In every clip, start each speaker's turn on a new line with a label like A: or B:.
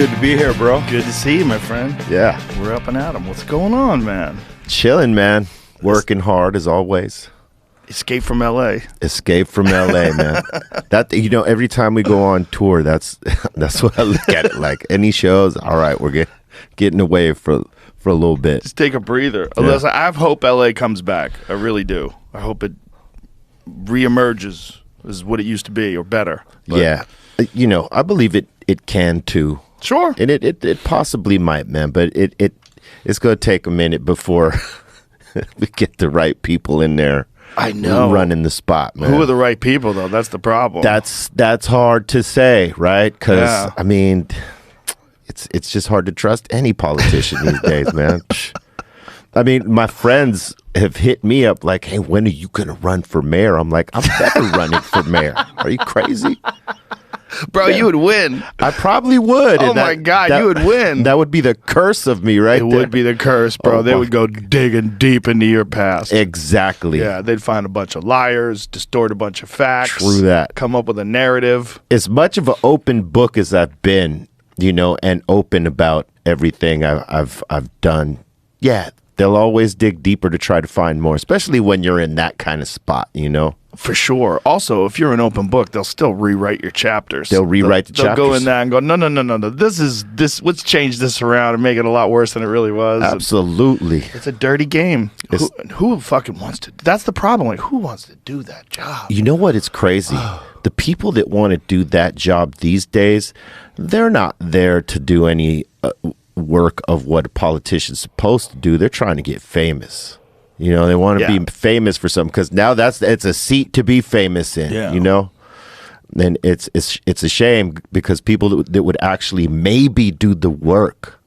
A: Good to be here, bro.
B: Good to see you, my friend.
A: Yeah.
B: We're up and at 'em. What's going on, man?
A: Chilling, man. Working hard as always.
B: Escape from L.A.
A: Escape from L.A., man. That, you know, every time we go on tour, that's what I look at it like. Any shows, all right, we're getting away for a little bit.
B: Just take a breather. Unless I hope L.A. comes back. I really do. I hope it reemerges as what it used to be or better. But
A: yeah. You know, I believe it can too.
B: Sure.
A: And it possibly might, man, but it's going to take a minute before we get the right people in there.
B: I know.
A: Running the spot, man.
B: Who are the right people, though? That's the problem.
A: That's hard to say, right? Because, I mean, it's just hard to trust any politician these days, man. I mean, my friends have hit me up like, hey, when are you going to run for mayor? I'm like, I'm never running for mayor. Are you crazy?
B: Bro, you would win.
A: I probably would.
B: Oh, my God, you would win.
A: That would be the curse of me, right?
B: It would be the curse, bro. They would go digging deep into your past.
A: Exactly.
B: Yeah, they'd find a bunch of liars, distort a bunch of facts.
A: True that.
B: Come up with a narrative.
A: As much of an open book as I've been, you know, and open about everything I've done, yeah, they'll always dig deeper to try to find more, especially when you're in that kind of spot, you know?
B: For sure. Also, if you're an open book, they'll still rewrite your chapters.
A: They'll rewrite the chapters.
B: They'll go in there and go, no. Let's change this around and make it a lot worse than it really was.
A: Absolutely.
B: It's a dirty game. Who fucking wants to? That's the problem. Like, who wants to do that job?
A: You know what? It's crazy. The people that want to do that job these days, they're not there to do any work of what a politician's supposed to do. They're trying to get famous. You know, they want to be famous for something because now it's a seat to be famous in.
B: Yeah.
A: You know, and it's a shame because people that would actually maybe do the work,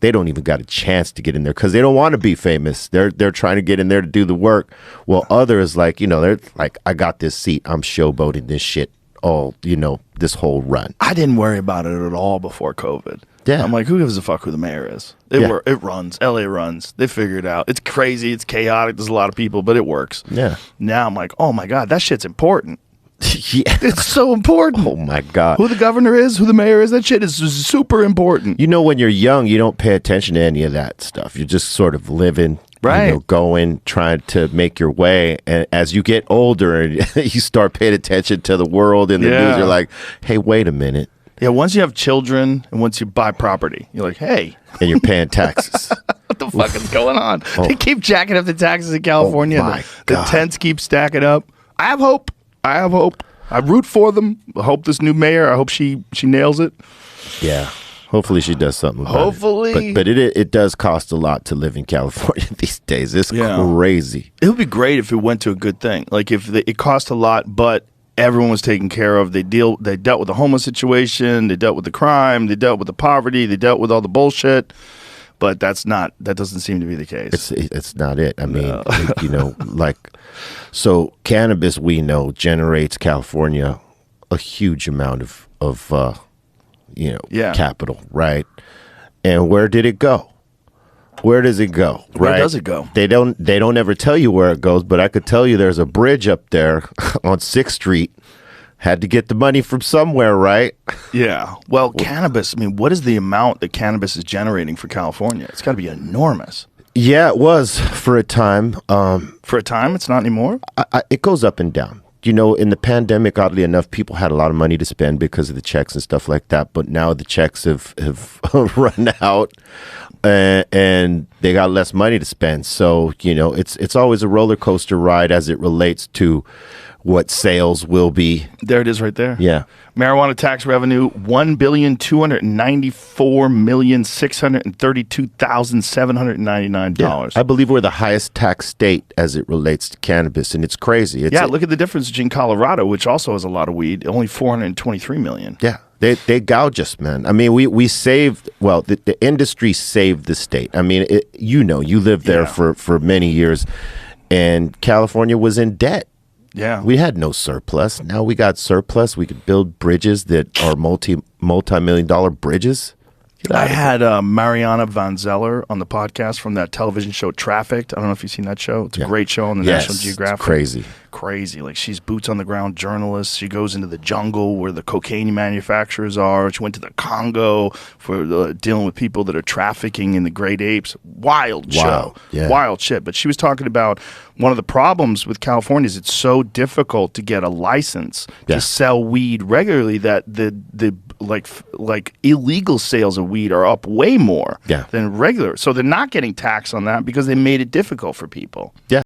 A: they don't even got a chance to get in there because they don't want to be famous. They're trying to get in there to do the work. Well, others like, you know, they're like, I got this seat. I'm showboating this shit all, you know, this whole run.
B: I didn't worry about it at all before COVID.
A: Yeah.
B: I'm like, who gives a fuck who the mayor is? It runs. LA runs. They figure it out. It's crazy. It's chaotic. There's a lot of people, but it works.
A: Yeah.
B: Now I'm like, oh my God, that shit's important.
A: Yeah.
B: It's so important.
A: Oh my God.
B: Who the governor is, who the mayor is, that shit is super important.
A: You know, when you're young, you don't pay attention to any of that stuff. You're just sort of living,
B: right?
A: You know, going, trying to make your way. And as you get older and you start paying attention to the world and the news, you're like, hey, wait a minute.
B: Yeah, once you have children and once you buy property, you're like, hey.
A: And you're paying taxes.
B: What the fuck is going on? They keep jacking up the taxes in California.
A: Oh my
B: the
A: God.
B: tents keep stacking up. I have hope. I root for them. I hope this new mayor, I hope she nails it.
A: Yeah. Hopefully she does something about
B: Hopefully.
A: it. But it does cost a lot to live in California these days. It's crazy.
B: It would be great if it went to a good thing. Like if it cost a lot, but everyone was taken care of. They dealt with the homeless situation. They dealt with the crime. They dealt with the poverty. They dealt with all the bullshit. But that doesn't seem to be the case.
A: It's not it. I mean, you know, like, so cannabis, we know, generates California a huge amount of you know, capital, right? And where did it go? Where does it go?
B: Where does it go?
A: They don't ever tell you where it goes, but I could tell you there's a bridge up there on 6th Street. Had to get the money from somewhere, right?
B: Yeah. Well, cannabis, I mean, what is the amount that cannabis is generating for California? It's got to be enormous.
A: Yeah, it was for a time.
B: For a time? It's not anymore?
A: It goes up and down. You know, in the pandemic, oddly enough, people had a lot of money to spend because of the checks and stuff like that. But now the checks have run out and they got less money to spend. So, you know, it's always a roller coaster ride as it relates to what sales will be.
B: There it is right there.
A: Yeah.
B: Marijuana tax revenue, $1,294,632,799.
A: Yeah. I believe we're the highest tax state as it relates to cannabis, and it's crazy.
B: Look at the difference between Colorado, which also has a lot of weed, only $423 million.
A: Yeah. They gouge us, man. I mean, we saved, well, the industry saved the state. I mean, you know, you lived there for many years, and California was in debt.
B: Yeah.
A: We had no surplus. Now we got surplus. We could build bridges that are multi-million-dollar bridges.
B: I had Mariana Van Zeller on the podcast from that television show Trafficked. I don't know if you've seen that show. It's a great show on the National Geographic.
A: It's crazy.
B: crazy. Like, she's boots on the ground journalist. She goes into the jungle where the cocaine manufacturers are. She went to the Congo for dealing with people that are trafficking in the great apes. Wild show.
A: Yeah.
B: Wild shit. But she was talking about one of the problems with California is it's so difficult to get a license to sell weed regularly that the like illegal sales of weed are up way more than regular. So they're not getting taxed on that because they made it difficult for people.
A: Yeah.